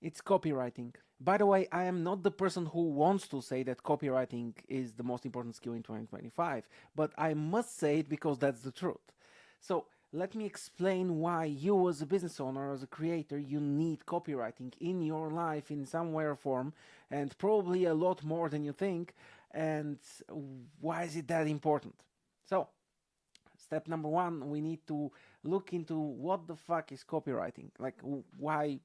It's copywriting. By the way, I am not the person who wants to say that copywriting is the most important skill in 2025, but I must say it because that's the truth. So let me explain why you as a business owner, as a creator, you need copywriting in your life in some way or form, and probably a lot more than you think, and why is it that important? So, step number one, we need to look into what the fuck is copywriting. Like, why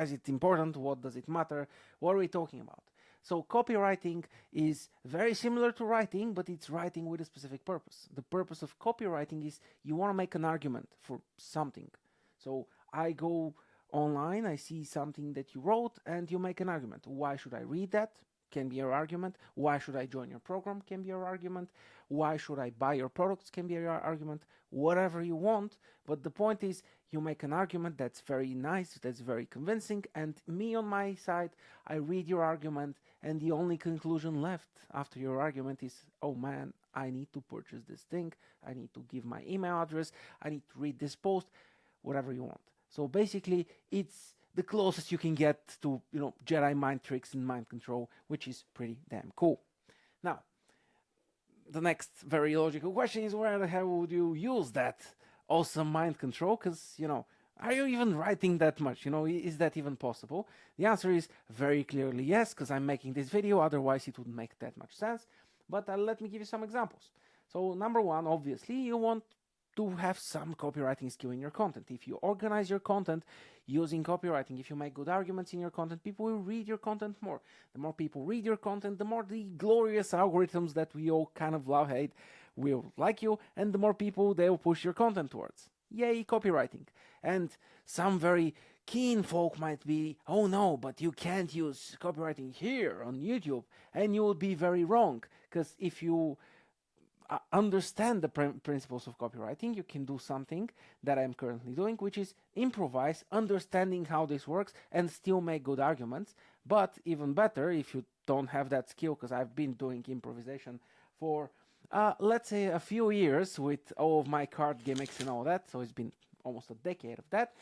is it important? What does it matter? What are we talking about? So copywriting is very similar to writing, but it's writing with a specific purpose. The purpose of copywriting is you want to make an argument for something. So I go online, I see something that you wrote, and you make an argument. Why should I read that? Can be your argument. Why should I join your program? Can be your argument. Why should I buy your products? Can be your argument. Whatever you want. But the point is, you make an argument that's very nice, that's very convincing, and me on my side, I read your argument, and the only conclusion left after your argument is, oh man, I need to purchase this thing, I need to give my email address, I need to read this post, whatever you want. So basically, it's the closest you can get to, Jedi mind tricks and mind control, which is pretty damn cool. Now, the next very logical question is, where the hell would you use that awesome mind control? Because, are you even writing that much? Is that even possible? The answer is very clearly yes, because I'm making this video, otherwise it wouldn't make that much sense. But let me give you some examples. So number one, obviously, you want to have some copywriting skill in your content. If you organize your content using copywriting, if you make good arguments in your content, people will read your content more. The more people read your content, the more the glorious algorithms that we all kind of love, hate, will like you, and the more people they will push your content towards. Yay, copywriting. And some very keen folk might be, oh no, but you can't use copywriting here on YouTube, and you will be very wrong, because if you understand the principles of copywriting, you can do something that I'm currently doing, which is improvise, understanding how this works, and still make good arguments. But even better, if you don't have that skill, because I've been doing improvisation for, let's say, a few years with all of my card gimmicks and all that, so it's been almost a decade of that,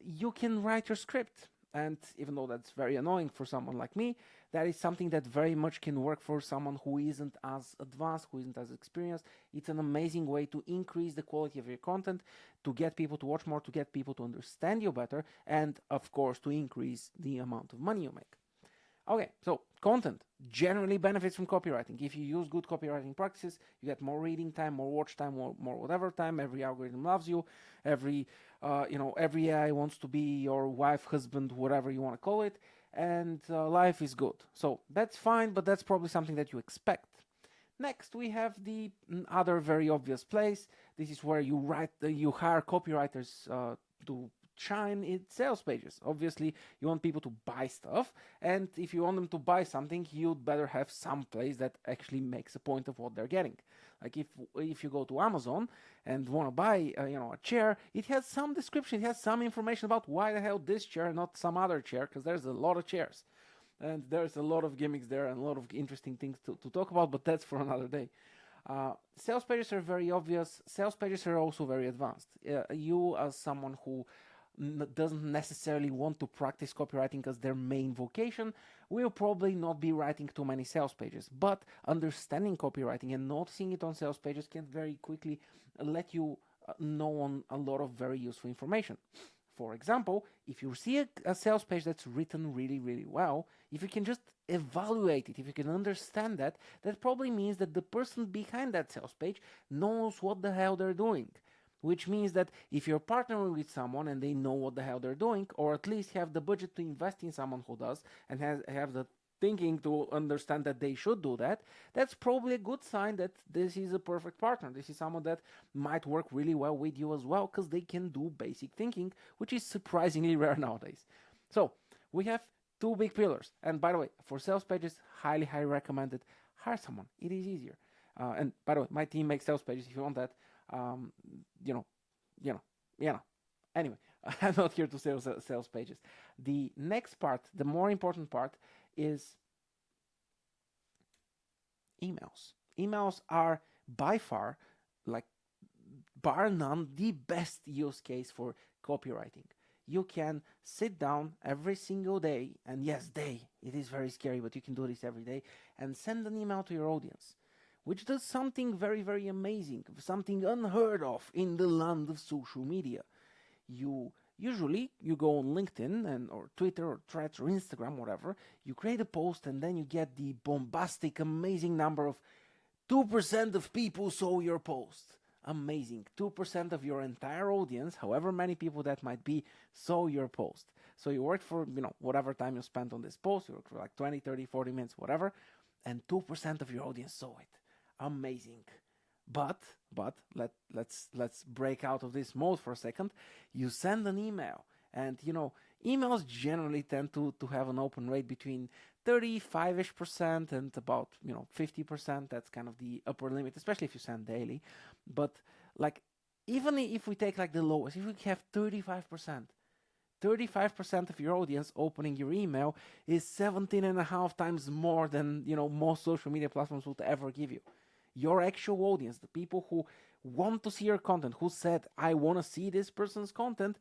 you can write your script. And even though that's very annoying for someone like me, that is something that very much can work for someone who isn't as advanced, who isn't as experienced. It's an amazing way to increase the quality of your content, to get people to watch more, to get people to understand you better, and of course to increase the amount of money you make. Okay, so content generally benefits from copywriting. If you use good copywriting practices, you get more reading time, more watch time, more whatever time. Every algorithm loves you. Every AI wants to be your wife, husband, whatever you want to call it, and life is good. So that's fine, but that's probably something that you expect. Next, we have the other very obvious place. This is where you hire copywriters to shine in sales pages. Obviously, you want people to buy stuff, and if you want them to buy something, you'd better have some place that actually makes a point of what they're getting. Like if you go to Amazon and want to buy a chair, it has some description, it has some information about why the hell this chair, not some other chair, because there's a lot of chairs. And there's a lot of gimmicks there and a lot of interesting things to talk about, but that's for another day. Sales pages are very obvious. Sales pages are also very advanced. You, as someone who doesn't necessarily want to practice copywriting as their main vocation, will probably not be writing too many sales pages. But understanding copywriting and noticing it on sales pages can very quickly let you know on a lot of very useful information. For example, if you see a sales page that's written really, really well, if you can just evaluate it, if you can understand that, that probably means that the person behind that sales page knows what the hell they're doing. Which means that if you're partnering with someone and they know what the hell they're doing, or at least have the budget to invest in someone who does, and have the thinking to understand that they should do that, that's probably a good sign that this is a perfect partner. This is someone that might work really well with you as well, because they can do basic thinking, which is surprisingly rare nowadays. So we have two big pillars. And by the way, for sales pages, highly, highly recommended. Hire someone. It is easier. And by the way, my team makes sales pages if you want that. Um, you know. Anyway, I'm not here to sell sales pages. The next part, the more important part, is emails. Emails are by far, like bar none, the best use case for copywriting. you can sit down every single day, and yes, day, it is very scary, but you can do this every day, and send an email to your audience, which does something very, very amazing, something unheard of in the land of social media. You go on LinkedIn and or Twitter or Threads or Instagram, whatever. You create a post, and then you get the bombastic, amazing number of 2% of people saw your post. Amazing. 2% of your entire audience, however many people that might be, saw your post. So you worked for, whatever time you spent on this post, you worked for like 20, 30, 40 minutes, whatever, and 2% of your audience saw it. Amazing. But let's break out of this mode for a second. You send an email, and emails generally tend to have an open rate between 35-ish% and about 50%. That's kind of the upper limit, especially if you send daily. But like, even if we take like the lowest, if we have 35% of your audience opening your email, is 17 and a half times more than most social media platforms would ever give you. Your actual audience, the people who want to see your content, who said, I want to see this person's content,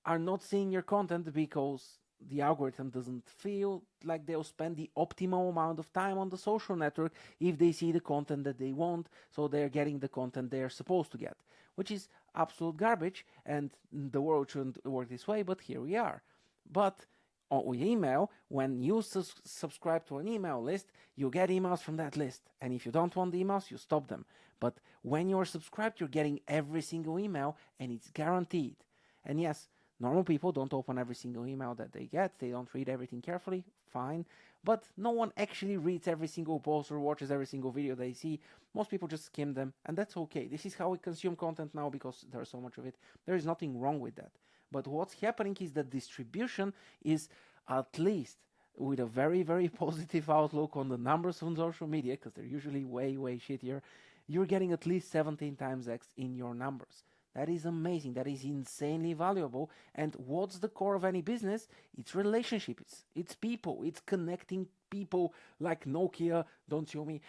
are not seeing your content because the algorithm doesn't feel like they'll spend the optimal amount of time on the social network if they see the content that they want, so they're getting the content they're supposed to get, which is absolute garbage, and the world shouldn't work this way, but here we are. But with email, when you subscribe to an email list, you get emails from that list. And if you don't want the emails, you stop them. But when you're subscribed, you're getting every single email, and it's guaranteed. And yes, normal people don't open every single email that they get. They don't read everything carefully. Fine. But no one actually reads every single post or watches every single video they see. Most people just skim them, and that's okay. This is how we consume content now because there's so much of it. There is nothing wrong with that. But what's happening is that distribution is, at least with a very, very positive outlook on the numbers on social media, because they're usually way, way shittier, you're getting at least 17 times X in your numbers. That is amazing. That is insanely valuable. And what's the core of any business? It's relationships. It's people. It's connecting people, like Nokia. Don't show me.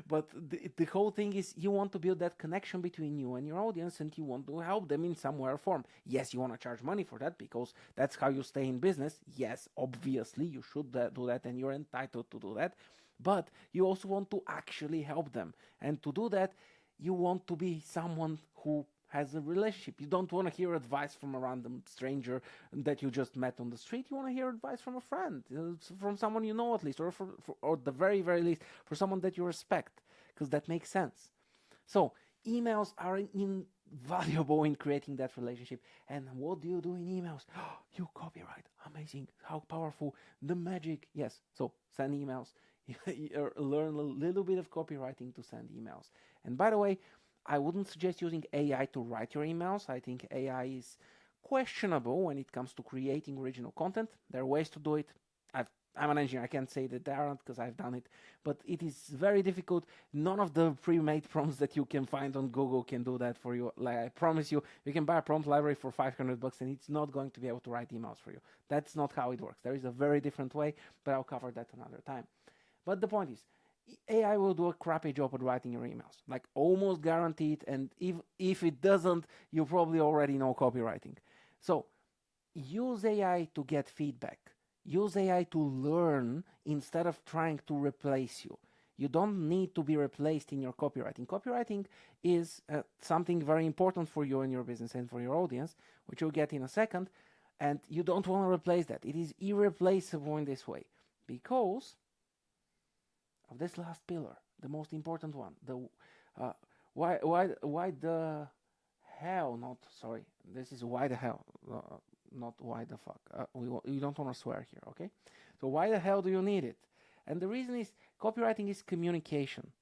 But the whole thing is, you want to build that connection between you and your audience, and you want to help them in some way or form. Yes, you want to charge money for that because that's how you stay in business. Yes, obviously you should do that, and you're entitled to do that. But you also want to actually help them. And to do that, you want to be someone who has a relationship. You don't want to hear advice from a random stranger that you just met on the street. You want to hear advice from a friend, from someone you know at least, or or the very, very least, for someone that you respect, because that makes sense. So emails are invaluable in creating that relationship. And what do you do in emails? You copyright. Amazing. How powerful. The magic. Yes. So send emails. Learn a little bit of copywriting to send emails. And by the way, I wouldn't suggest using AI to write your emails. I think AI is questionable when it comes to creating original content. There are ways to do it. I'm an engineer. I can't say that there aren't because I've done it. But it is very difficult. None of the pre-made prompts that you can find on Google can do that for you. Like, I promise you, you can buy a prompt library for $500 and it's not going to be able to write emails for you. That's not how it works. There is a very different way, but I'll cover that another time. But the point is, AI will do a crappy job at writing your emails, like almost guaranteed. And if it doesn't, you probably already know copywriting. So use AI to get feedback. Use AI to learn instead of trying to replace you. You don't need to be replaced in your copywriting. Copywriting is something very important for you and your business and for your audience, which you'll get in a second. And you don't want to replace that. It is irreplaceable in this way because of this last pillar, the most important one. Why the hell? Not sorry. This is why the hell, not why the fuck. We don't want to swear here, okay? So why the hell do you need it? And the reason is copywriting is communication.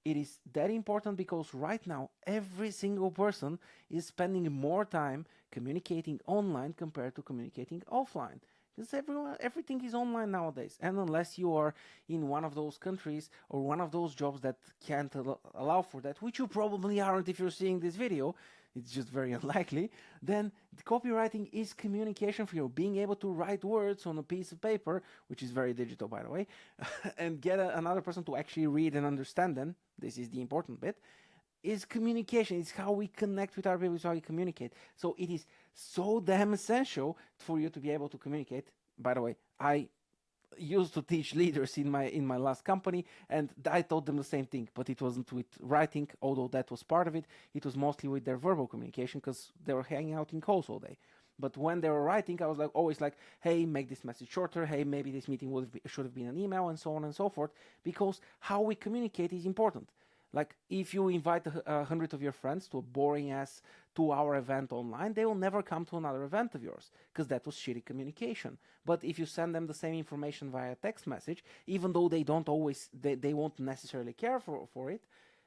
It is that important because right now every single person is spending more time communicating online compared to communicating offline. Because everything is online nowadays. And unless you are in one of those countries or one of those jobs that can't allow for that, which you probably aren't if you're seeing this video, it's just very unlikely, then the copywriting is communication for you. Being able to write words on a piece of paper, which is very digital, by the way, and get another person to actually read and understand them. This is the important bit. is communication. It's how we connect with our people, it's how we communicate. So it is so damn essential for you to be able to communicate. By the way, I used to teach leaders in my last company, and I taught them the same thing, but it wasn't with writing, although that was part of it. It was mostly with their verbal communication because they were hanging out in calls all day. But when they were writing, I was like always like, hey, make this message shorter. Hey, maybe this meeting should have been an email, and so on and so forth. Because how we communicate is important. Like if you invite 100 of your friends to a boring ass 2-hour event online, they will never come to another event of yours because that was shitty communication. But if you send them the same information via text message, even though they don't always, they won't necessarily care for it,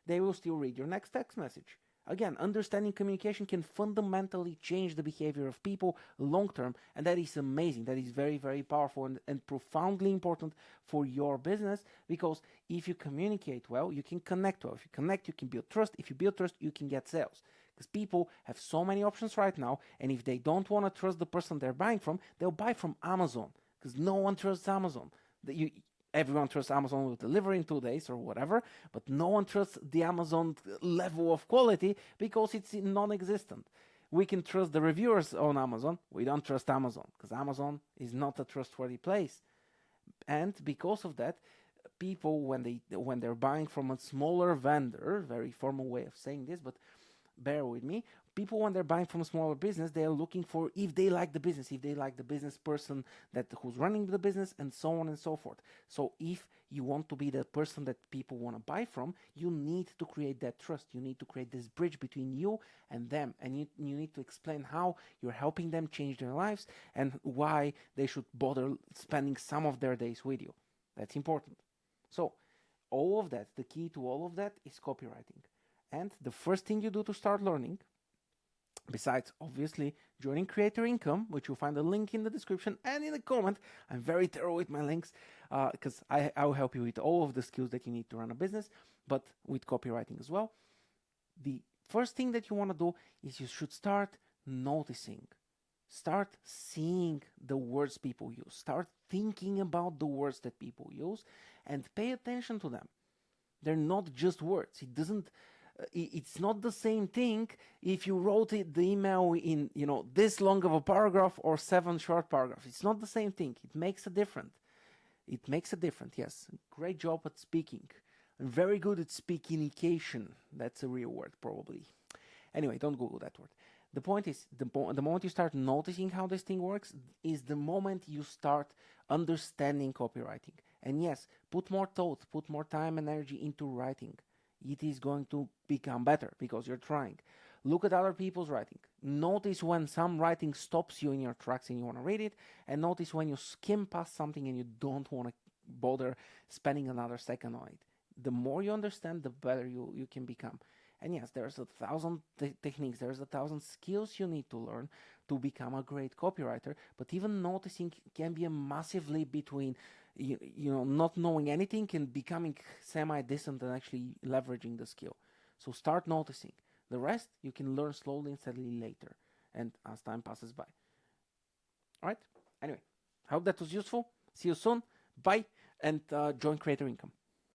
they will still read your next text message. Again, understanding communication can fundamentally change the behavior of people long term, and that is amazing. That is very, very powerful and profoundly important for your business, because if you communicate well, you can connect well. If you connect, you can build trust. If you build trust, you can get sales. Because people have so many options right now, and if they don't want to trust the person they're buying from, they'll buy from Amazon, because no one trusts Amazon. Everyone trusts Amazon will deliver in 2 days or whatever, but no one trusts the Amazon level of quality because it's non-existent. We can trust the reviewers on Amazon. We don't trust Amazon because Amazon is not a trustworthy place. And because of that, people, when they're buying from a smaller vendor, very formal way of saying this, but bear with me, people, when they're buying from a smaller business, they're looking for if they like the business, if they like the business person who's running the business, and so on and so forth. So if you want to be the person that people want to buy from, you need to create that trust. You need to create this bridge between you and them, and you need to explain how you're helping them change their lives and why they should bother spending some of their days with you. That's important. So all of that, the key to all of that is copywriting. And the first thing you do to start learning, besides obviously joining Creator Income, which you'll find a link in the description and in the comment. I'm very thorough with my links because I will help you with all of the skills that you need to run a business, but with copywriting as well. The first thing that you want to do is you should start noticing. Start seeing the words people use. Start thinking about the words that people use and pay attention to them. They're not just words. It's not the same thing if you wrote the email in this long of a paragraph or 7 short paragraphs. It's not the same thing. It makes a difference. Yes. Great job at speaking. I'm very good at speakingication. That's a real word, probably. Anyway, don't Google that word. The point is, the moment you start noticing how this thing works is the moment you start understanding copywriting. And yes, put more thought, put more time and energy into writing. It is going to become better because you're trying. Look at other people's writing. Notice when some writing stops you in your tracks and you want to read it, and notice when you skim past something and you don't want to bother spending another second on it. The more you understand, the better you can become. And yes, there's 1,000 techniques, there's 1,000 skills you need to learn to become a great copywriter, but even noticing can be a massive leap between not knowing anything and becoming semi-decent and actually leveraging the skill. So start noticing. The rest you can learn slowly and steadily later, and as time passes by. All right? Anyway, I hope that was useful. See you soon. Bye, and join Creator Income.